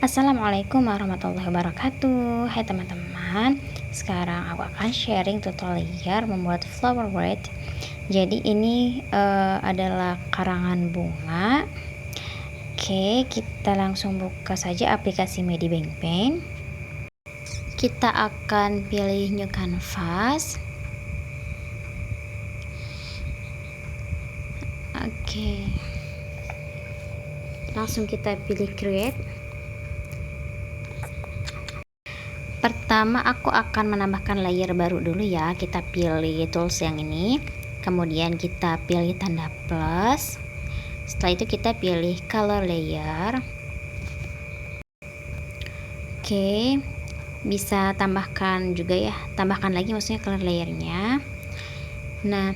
Assalamualaikum warahmatullahi wabarakatuh. Hai teman-teman, sekarang aku akan sharing tutorial membuat flower wreath. Jadi ini adalah karangan bunga. Oke, kita langsung buka saja aplikasi Medibank Paint. Kita akan pilih new canvas. Oke, langsung kita pilih create. Pertama aku akan menambahkan layer baru dulu ya. Kita pilih tools yang ini, kemudian kita pilih tanda plus. Setelah itu kita pilih color layer. Oke, bisa tambahkan juga ya, tambahkan lagi maksudnya color layernya. Nah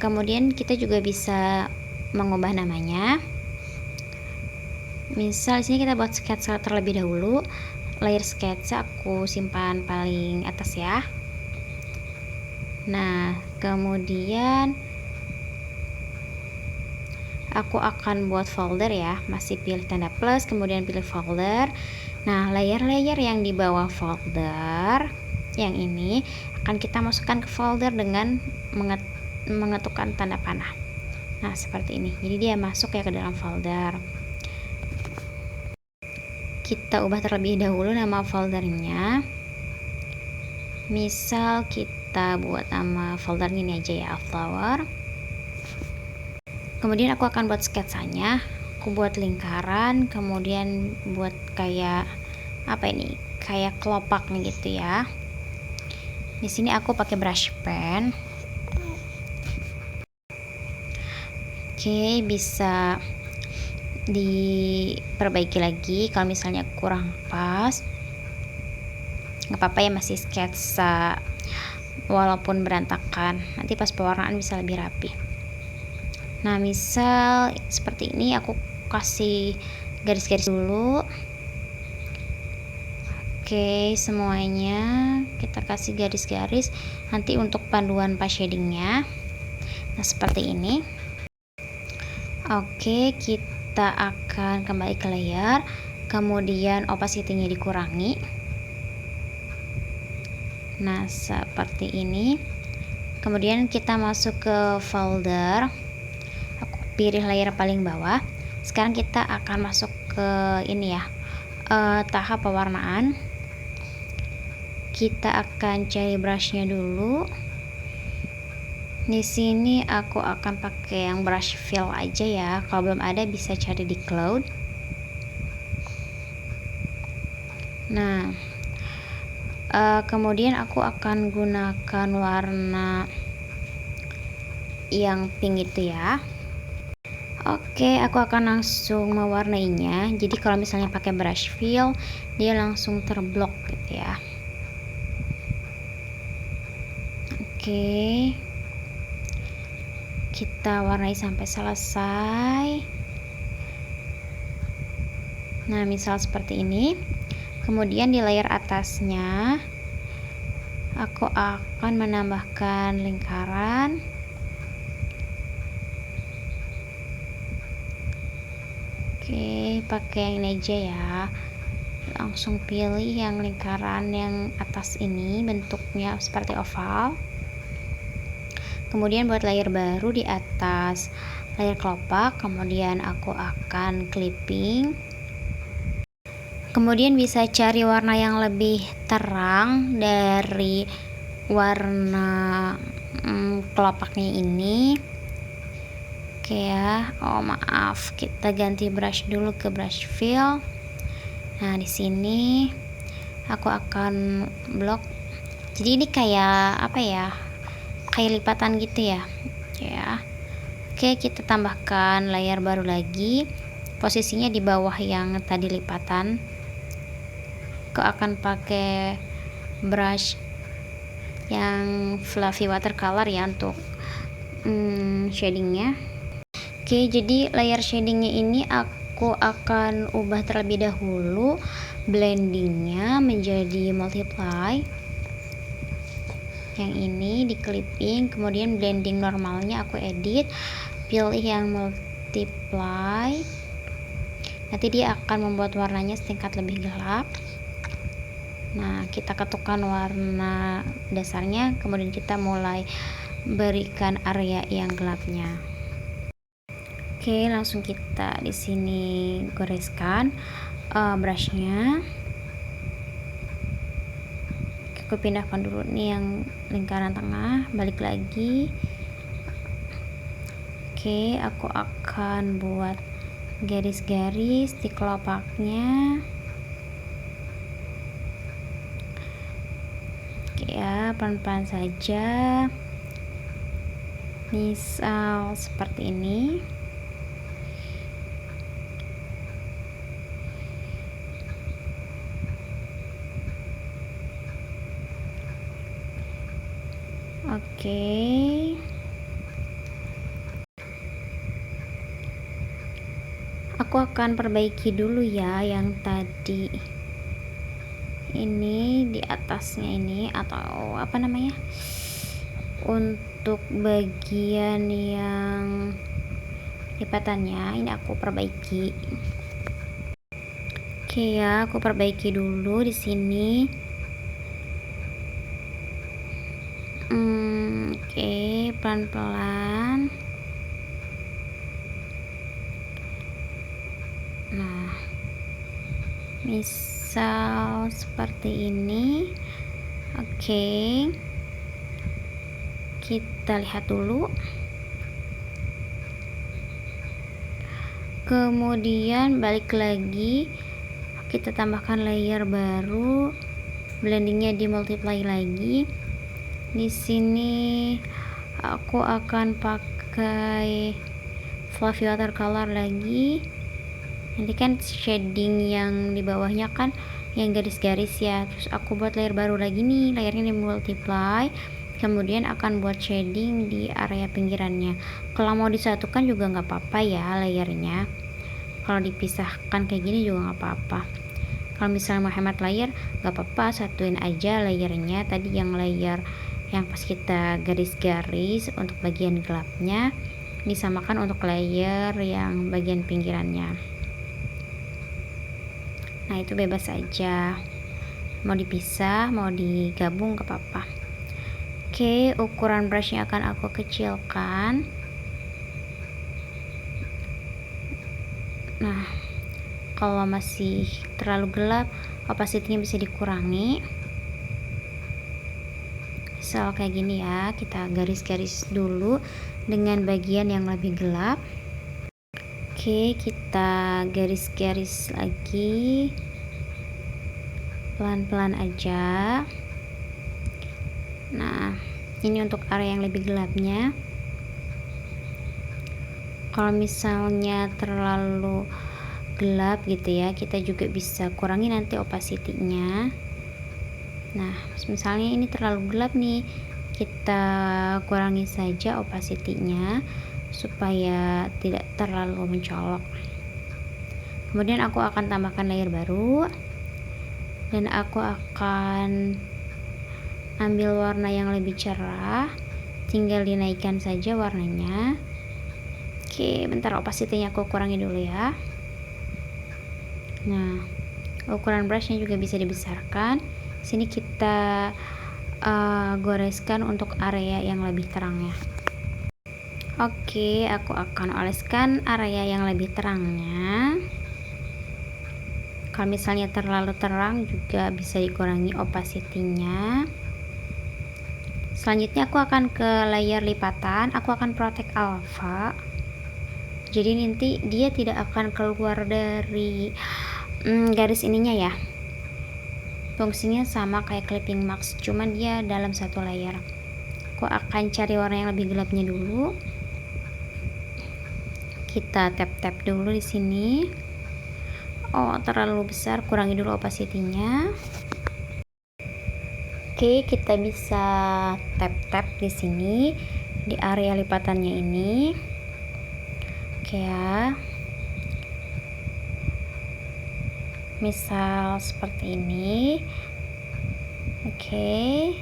kemudian kita juga bisa mengubah namanya. Misal sini kita buat sketsa terlebih dahulu. Layer sketsa aku simpan paling atas ya. Nah kemudian aku akan buat folder ya, masih pilih tanda plus kemudian pilih folder. Nah layer-layer yang di bawah folder yang ini akan kita masukkan ke folder dengan mengetukkan tanda panah. Nah seperti ini, jadi dia masuk ya ke dalam folder. Kita ubah terlebih dahulu nama foldernya. Misal kita buat nama folder ini aja ya, flower. Kemudian aku akan buat sketsanya. Aku buat lingkaran, kemudian buat kayak apa ini? Kayak kelopak gitu ya. Di sini aku pakai brush pen. Oke, bisa diperbaiki lagi kalau misalnya kurang pas. Nggak apa-apa ya, masih sketsa walaupun berantakan, nanti pas pewarnaan bisa lebih rapi. Nah misal seperti ini aku kasih garis-garis dulu. Oke, semuanya kita kasih garis-garis nanti untuk panduan pas shadingnya. Nah seperti ini. Oke, kita akan kembali ke layer, kemudian opacity-nya dikurangi. Nah seperti ini. Kemudian kita masuk ke folder, aku pilih layer paling bawah. Sekarang kita akan masuk ke ini ya, tahap pewarnaan. Kita akan cari brushnya dulu. Di sini aku akan pakai yang brush fill aja ya, kalau belum ada bisa cari di cloud. Nah kemudian aku akan gunakan warna yang pink itu ya. Oke, aku akan langsung mewarnainya. Jadi kalau misalnya pakai brush fill, dia langsung terblok gitu ya. Oke, kita warnai sampai selesai. Nah misal seperti ini. Kemudian di layer atasnya aku akan menambahkan lingkaran. Oke, pakai yang ini aja ya. Langsung pilih yang lingkaran yang atas ini, bentuknya seperti oval. Kemudian buat layer baru di atas layer kelopak, kemudian aku akan clipping. Kemudian bisa cari warna yang lebih terang dari warna kelopaknya ini. Oke ya, oh maaf, kita ganti brush dulu ke brush fill. Nah di sini aku akan blok. Jadi ini kayak apa ya? Kayak lipatan gitu ya. Ya. Oke, kita tambahkan layer baru lagi. Posisinya di bawah yang tadi lipatan. Aku akan pakai brush yang fluffy watercolor ya untuk shadingnya. Oke, jadi layer shadingnya ini aku akan ubah terlebih dahulu blendingnya menjadi multiply. Yang ini di clipping, kemudian blending normalnya aku edit, pilih yang multiply. nanti dia akan membuat warnanya setingkat lebih gelap. Nah, kita ketukan warna dasarnya, kemudian kita mulai berikan area yang gelapnya. Oke, langsung kita di sini goreskan brushnya. Aku pindahkan dulu nih yang lingkaran tengah, balik lagi. Oke, aku akan buat garis-garis di kelopaknya. Ya, pelan-pelan saja, misal seperti ini. Oke, aku akan perbaiki dulu ya yang tadi ini di atasnya ini, atau apa namanya, untuk bagian yang lipatannya ini aku perbaiki. Oke ya, aku perbaiki dulu di sini. Oke, pelan-pelan. Nah, misal seperti ini. Oke, kita lihat dulu. Kemudian balik lagi, kita tambahkan layer baru, blendingnya di multiply lagi. Di sini aku akan pakai fluffy watercolor lagi. Nanti kan shading yang di bawahnya kan yang garis-garis ya, terus aku buat layer baru lagi nih, layernya di multiply, kemudian akan buat shading di area pinggirannya. Kalau mau disatukan juga nggak apa-apa ya layernya, kalau dipisahkan kayak gini juga nggak apa-apa. Kalau misalnya mau hemat layer nggak apa-apa, satuin aja layernya. Tadi yang layer yang pas kita garis-garis untuk bagian gelapnya disamakan untuk layer yang bagian pinggirannya. Nah, itu bebas aja, mau dipisah mau digabung gak apa-apa. Oke, ukuran brushnya akan aku kecilkan. Nah, kalau masih terlalu gelap, opacity-nya bisa dikurangi. Misal kayak gini ya, kita garis-garis dulu dengan bagian yang lebih gelap. Oke, kita garis-garis lagi, pelan-pelan aja. Nah, ini untuk area yang lebih gelapnya. Kalau misalnya terlalu gelap gitu ya, kita juga bisa kurangi nanti opacity-nya. Nah, misalnya ini terlalu gelap nih, kita kurangi saja opacity-nya supaya tidak terlalu mencolok. Kemudian aku akan tambahkan layer baru, dan aku akan ambil warna yang lebih cerah, tinggal dinaikkan saja warnanya. Oke, bentar, opacity-nya aku kurangi dulu ya. Nah, ukuran brushnya juga bisa dibesarkan. Sini kita goreskan untuk area yang lebih terang ya. Oke, aku akan oleskan area yang lebih terangnya. Kalau misalnya terlalu terang juga bisa dikurangi opacity-nya. Selanjutnya aku akan ke layer lipatan. Aku akan protect alpha, jadi nanti dia tidak akan keluar dari garis ininya ya. Fungsinya sama kayak clipping mask, cuman dia dalam satu layer. Aku akan cari warna yang lebih gelapnya dulu. Kita tap-tap dulu di sini. Oh, terlalu besar, kurangi dulu opacity-nya. Oke, kita bisa tap-tap di sini di area lipatannya ini. Oke ya. Misal seperti ini. Oke.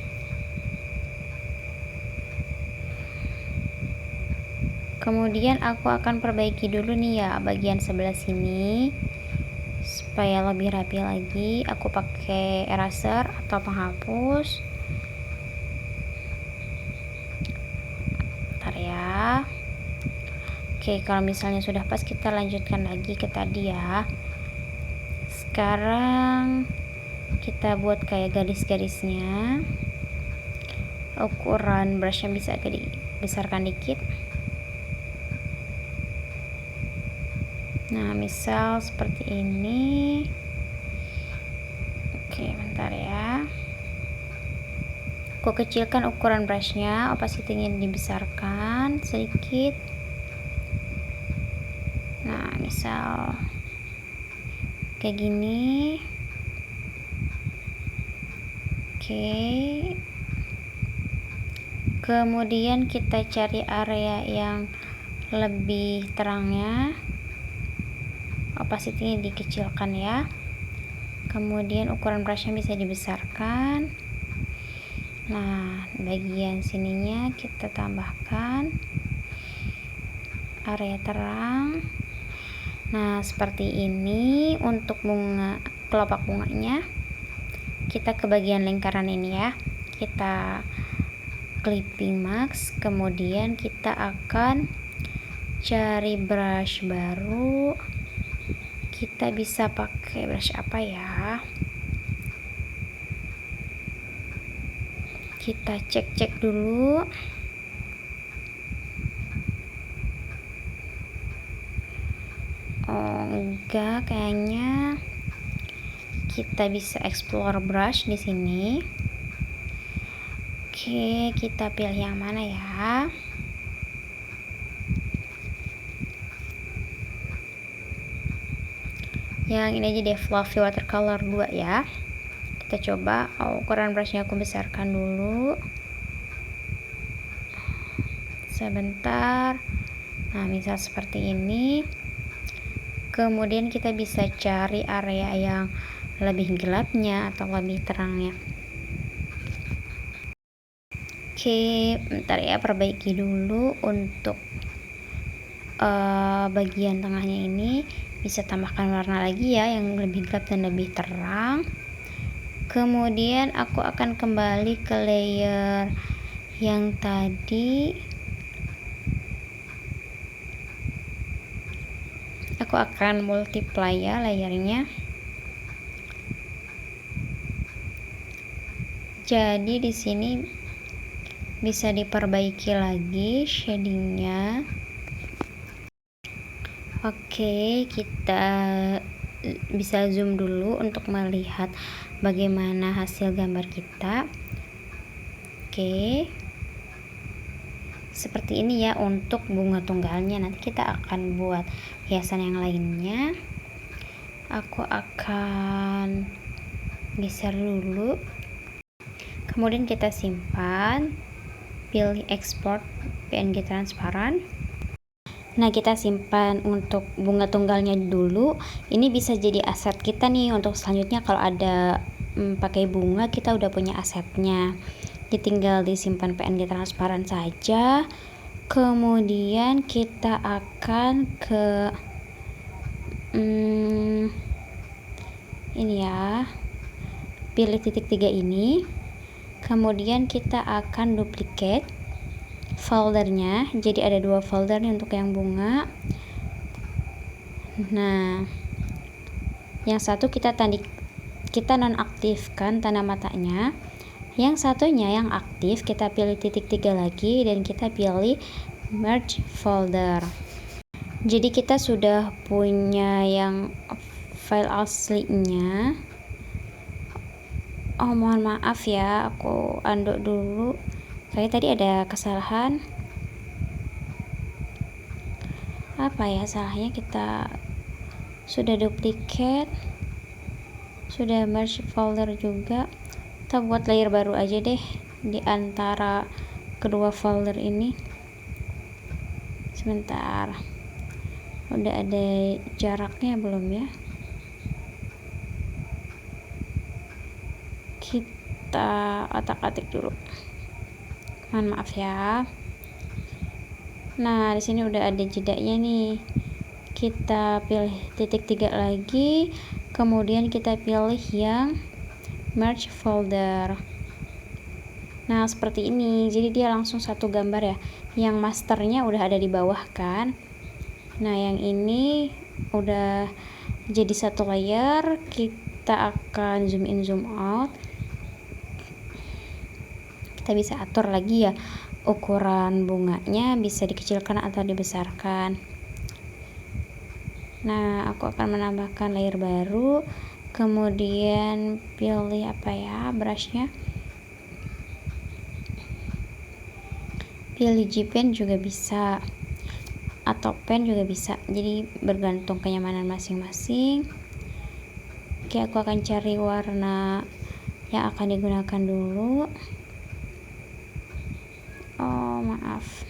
Kemudian aku akan perbaiki dulu nih ya bagian sebelah sini supaya lebih rapi lagi. Aku pakai eraser atau penghapus. Bentar ya. Oke, kalau misalnya sudah pas, kita lanjutkan lagi ke tadi ya. Sekarang kita buat kayak garis-garisnya. Ukuran brushnya bisa dibesarkan dikit. Nah, misal seperti ini. Oke, bentar ya. Aku kecilkan ukuran brushnya, opacity-nya dibesarkan sedikit. Nah, misal kayak gini. Oke. Kemudian kita cari area yang lebih terangnya, opacity-nya dikecilkan ya. Kemudian ukuran brushnya bisa dibesarkan. Nah, bagian sininya kita tambahkan area terang. Nah, seperti ini untuk bunga, kelopak bunganya. Kita ke bagian lingkaran ini ya, kita clipping mask. Kemudian kita akan cari brush baru. Kita bisa pakai brush apa ya, kita cek dulu. Oh enggak, kayaknya kita bisa explore brush di sini. Oke, kita pilih yang mana ya? Yang ini aja deh, fluffy watercolor 2 ya. Kita coba. Ukuran brushnya aku besarkan dulu sebentar. Nah, misal seperti ini. Kemudian kita bisa cari area yang lebih gelapnya atau lebih terangnya. Oke, bentar ya, perbaiki dulu untuk bagian tengahnya ini. Bisa tambahkan warna lagi ya yang lebih gelap dan lebih terang. Kemudian aku akan kembali ke layer yang tadi. Aku akan multiply ya layernya. Jadi di sini bisa diperbaiki lagi shadingnya. Oke, kita bisa zoom dulu untuk melihat bagaimana hasil gambar kita. Oke, seperti ini ya untuk bunga tunggalnya. Nanti kita akan buat hiasan yang lainnya. Aku akan geser dulu, kemudian kita simpan, pilih export PNG transparan. Nah, kita simpan untuk bunga tunggalnya dulu. Ini bisa jadi aset kita nih untuk selanjutnya kalau ada pakai bunga, kita udah punya asetnya. Jadi tinggal disimpan PNG transparan saja. Kemudian kita akan ke ini ya, pilih titik 3 ini. Kemudian kita akan duplicate foldernya, jadi ada 2 folder nih untuk yang bunga. Nah, yang satu kita nonaktifkan tanda matanya, yang satunya yang aktif kita pilih titik 3 lagi dan kita pilih merge folder. Jadi kita sudah punya yang file aslinya. Oh, mohon maaf ya, aku undo dulu. Kayak tadi ada kesalahan. Apa ya salahnya? Kita sudah duplicate, sudah merge folder juga. Kita buat layer baru aja deh di antara kedua folder ini. Sebentar. Udah ada jaraknya belum ya? Kita otak-atik dulu. Mohon maaf ya. Nah, di sini udah ada jedanya nih. Kita pilih titik 3 lagi, kemudian kita pilih yang merge folder. Nah, seperti ini. Jadi dia langsung satu gambar ya. Yang masternya udah ada di bawah kan. Nah, yang ini udah jadi satu layer. Kita akan zoom in zoom out. Kita bisa atur lagi ya ukuran bunganya, bisa dikecilkan atau dibesarkan. Nah, aku akan menambahkan layer baru, kemudian pilih apa ya, brushnya, pilih G pen juga bisa atau pen juga bisa, jadi bergantung kenyamanan masing-masing. Oke, aku akan cari warna yang akan digunakan dulu. Oh, maaf,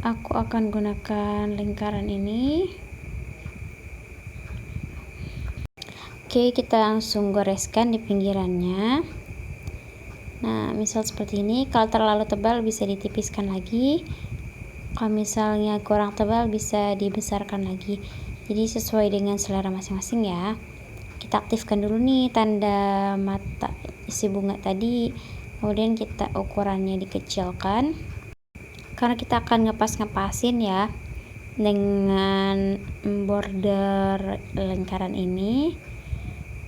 aku akan gunakan lingkaran ini. Oke, kita langsung goreskan di pinggirannya. Nah, misal seperti ini. Kalau terlalu tebal bisa ditipiskan lagi, kalau misalnya kurang tebal bisa dibesarkan lagi, jadi sesuai dengan selera masing-masing ya. Kita aktifkan dulu nih tanda mata isi bunga tadi, kemudian kita ukurannya dikecilkan karena kita akan ngepas-ngepasin ya dengan border lingkaran ini.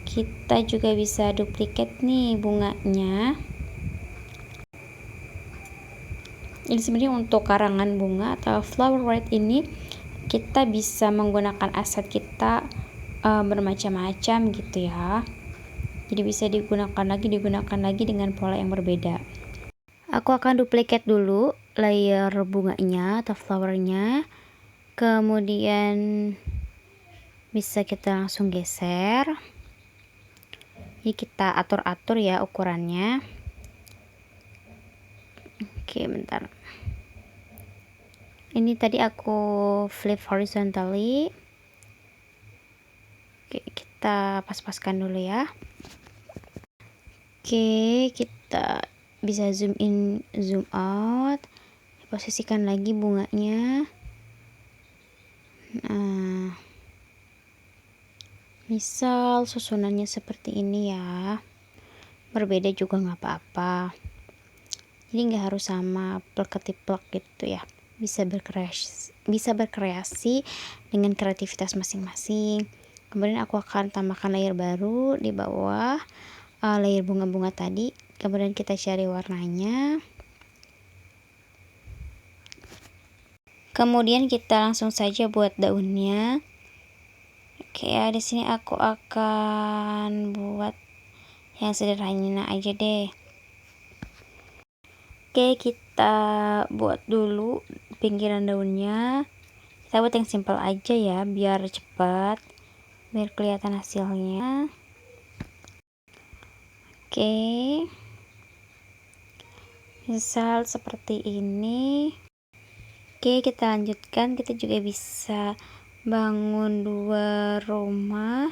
Kita juga bisa duplikat nih bunganya. Ini sebenarnya untuk karangan bunga atau flower wreath ini kita bisa menggunakan aset kita bermacam-macam gitu ya. Jadi bisa digunakan lagi dengan pola yang berbeda. Aku akan duplikat dulu layer bunganya atau flowernya, kemudian bisa kita langsung geser. Jadi kita atur-atur ya ukurannya. Oke, bentar. Ini tadi aku flip horizontally. Oke, kita pas-paskan dulu ya. Oke, kita bisa zoom in, zoom out. Posisikan lagi bunganya. Nah, misal susunannya seperti ini ya. Berbeda juga nggak apa-apa. Jadi nggak harus sama plek-ketiplek gitu ya. Bisa berkreasi dengan kreativitas masing-masing. Kemudian aku akan tambahkan layer baru di bawah layer bunga-bunga tadi. Kemudian kita cari warnanya. Kemudian kita langsung saja buat daunnya. Oke ya, di sini aku akan buat yang sederhana aja deh. Oke, kita buat dulu pinggiran daunnya. Kita buat yang simple aja ya, biar cepat, biar kelihatan hasilnya. Oke, misal seperti ini. Oke, kita lanjutkan. Kita juga bisa bangun dua rumah.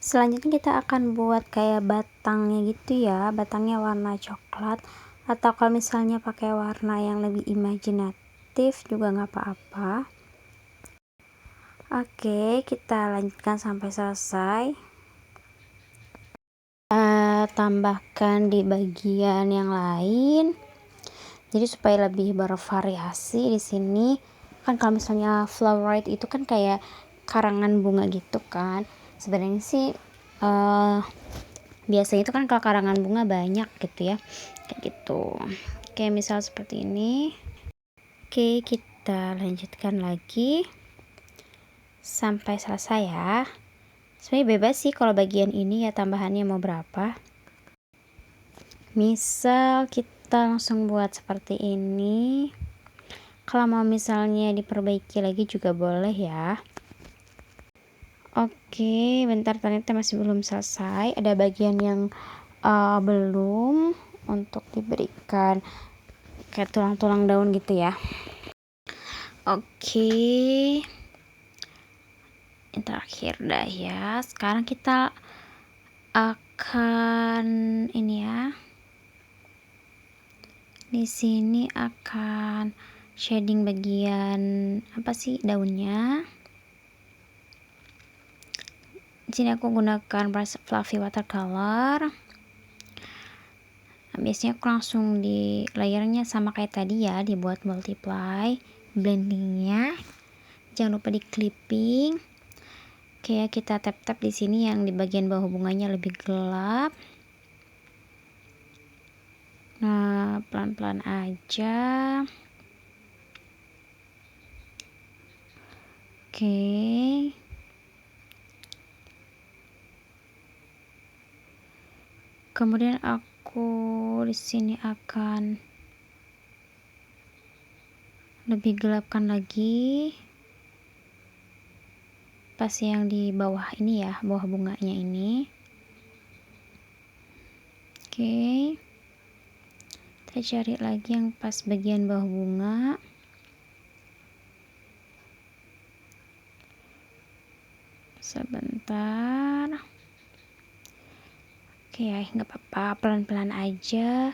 Selanjutnya kita akan buat kayak batangnya gitu ya. Batangnya warna coklat, atau kalau misalnya pakai warna yang lebih imajinatif juga nggak apa-apa. Oke, kita lanjutkan sampai selesai. Tambahkan di bagian yang lain, jadi supaya lebih bervariasi. Di sini kan kalau misalnya flower wreath itu kan kayak karangan bunga gitu kan, sebenarnya sih biasanya itu kan kalau karangan bunga banyak gitu ya, kayak gitu. Oke, misal seperti ini. Oke, kita lanjutkan lagi sampai selesai ya. Sebenarnya bebas sih kalau bagian ini ya, tambahannya mau berapa. Misal kita langsung buat seperti ini. Kalau mau misalnya diperbaiki lagi juga boleh ya. Oke, bentar, ternyata masih belum selesai. Ada bagian yang belum untuk diberikan kayak tulang-tulang daun gitu ya. Oke, Yang terakhir dah ya. Sekarang kita akan ini ya. Di sini akan shading bagian apa sih daunnya. Di sini aku gunakan brush fluffy watercolor. Biasanya aku langsung di layernya sama kayak tadi ya, dibuat multiply blendingnya. Jangan lupa di clipping. Kayak kita tap-tap di sini yang di bagian bawah bunganya lebih gelap. Nah, pelan-pelan aja. Oke. Kemudian aku di sini akan lebih gelapkan lagi pas yang di bawah ini ya, bawah bunganya ini. Oke. Kita cari lagi yang pas bagian bawah bunga. Sebentar. Oke ya, nggak apa-apa, pelan-pelan aja.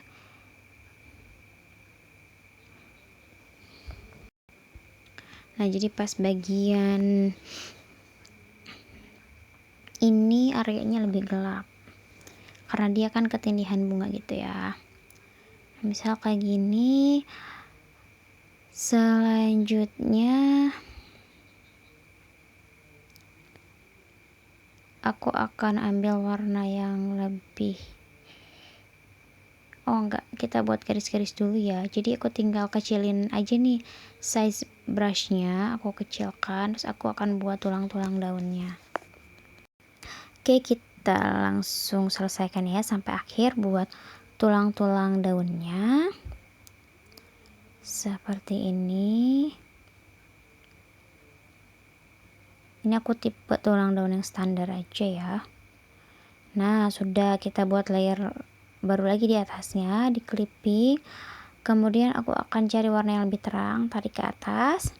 Nah, jadi pas bagian ini areanya lebih gelap karena dia kan ketindihan bunga gitu ya. Misal kayak gini. Selanjutnya aku akan ambil warna yang lebih, enggak, kita buat garis-garis dulu ya. Jadi aku tinggal kecilin aja nih size brushnya, aku kecilkan, terus aku akan buat tulang-tulang daunnya. Oke, kita langsung selesaikan ya sampai akhir buat tulang-tulang daunnya seperti ini. Ini aku tipe tulang daun yang standar aja ya. Nah, sudah, kita buat layer baru lagi di atasnya, di clipping. Kemudian aku akan cari warna yang lebih terang, tarik ke atas.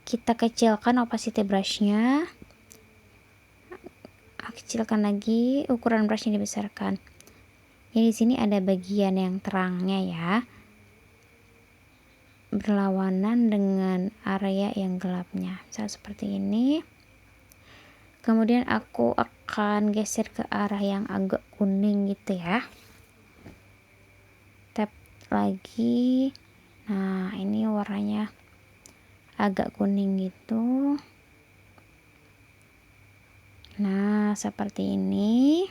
Kita kecilkan opacity brushnya. Kecilkan lagi, ukuran brushnya dibesarkan. Jadi di sini ada bagian yang terangnya ya, berlawanan dengan area yang gelapnya. Misal seperti ini. Kemudian aku akan geser ke arah yang agak kuning gitu ya. Tap lagi. Nah, ini warnanya agak kuning gitu. Nah, seperti ini.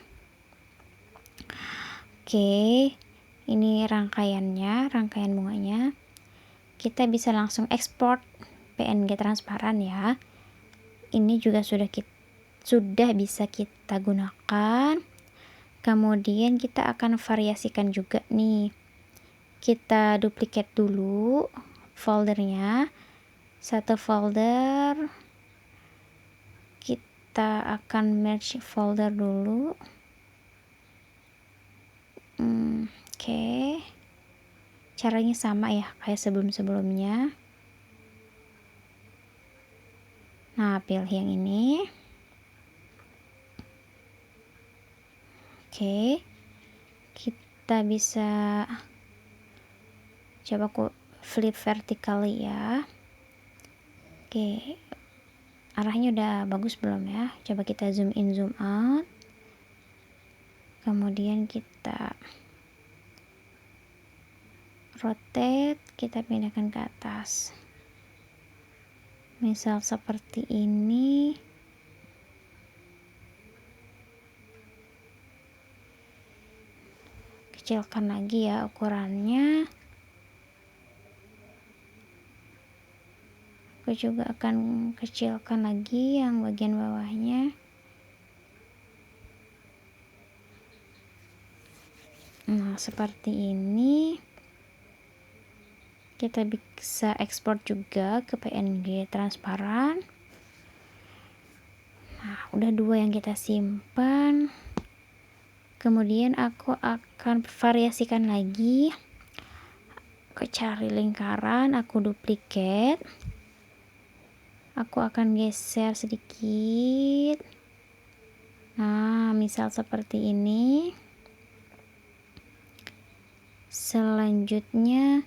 Oke, ini rangkaiannya, rangkaian bunganya. Kita bisa langsung ekspor PNG transparan ya. Ini juga sudah bisa kita gunakan. Kemudian kita akan variasikan juga nih. Kita duplicate dulu foldernya. Satu folder. Kita akan merge folder dulu. Oke. Caranya sama ya kayak sebelum-sebelumnya. Nah, pilih yang ini. Oke, kita bisa coba aku flip vertically ya. Oke, arahnya udah bagus belum ya? Coba kita zoom in zoom out. Kemudian kita rotate, kita pindahkan ke atas. Misal seperti ini. Kecilkan lagi ya ukurannya. Aku juga akan kecilkan lagi yang bagian bawahnya. Nah, seperti ini. Kita bisa ekspor juga ke PNG transparan. Nah, udah dua yang kita simpan. Kemudian aku akan variasikan lagi. Aku cari lingkaran, aku duplicate. aku akan geser sedikit. Nah, misal seperti ini. Selanjutnya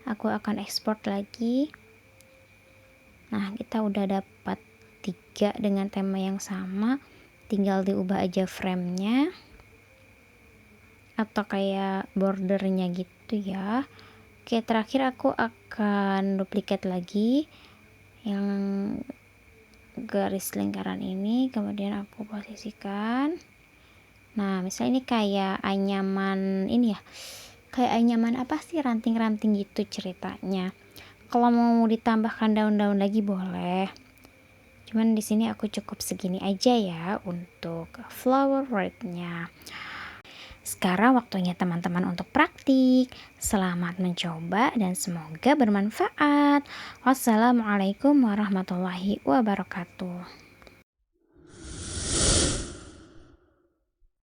aku akan ekspor lagi. Nah, kita udah dapat 3 dengan tema yang sama, tinggal diubah aja framenya atau kayak bordernya gitu ya. Oke, terakhir aku akan duplikat lagi yang garis lingkaran ini, kemudian aku posisikan. Nah, misalnya ini kayak anyaman ini ya, kayak anyaman apa sih, ranting-ranting gitu ceritanya. Kalau mau ditambahkan daun-daun lagi boleh, cuman di sini aku cukup segini aja ya untuk flower wreath-nya. Sekarang waktunya teman-teman untuk praktik. Selamat mencoba dan semoga bermanfaat. Wassalamualaikum warahmatullahi wabarakatuh.